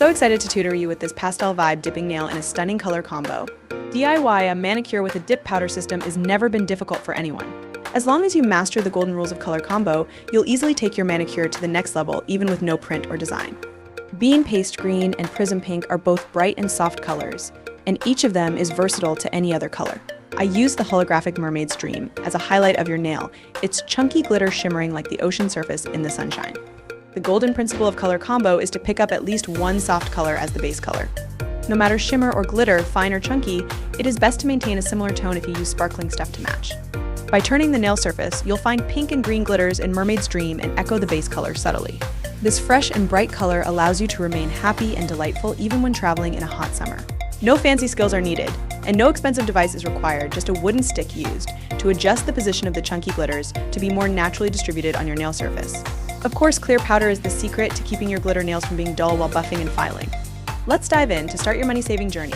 So excited to tutor you with this pastel vibe dipping nail in a stunning color combo. DIY a manicure with a dip powder system has never been difficult for anyone. As long as you master the golden rules of color combo, you'll easily take your manicure to the next level even with no print or design. Bean paste green and prism pink are both bright and soft colors, and each of them is versatile to any other color. I used the holographic mermaid's dream as a highlight of your nail, its chunky glitter shimmering like the ocean surface in the sunshine. The golden principle of color combo is to pick up at least one soft color as the base color. No matter shimmer or glitter, fine or chunky, it is best to maintain a similar tone if you use sparkling stuff to match. By turning the nail surface, you'll find pink and green glitters in Mermaid's Dream and echo the base color subtly. This fresh and bright color allows you to remain happy and delightful even when traveling in a hot summer. No fancy skills are needed, and no expensive device is required, just a wooden stick used to adjust the position of the chunky glitters to be more naturally distributed on your nail surface. Of course, clear powder is the secret to keeping your glitter nails from being dull while buffing and filing. Let's dive in to start your money-saving journey.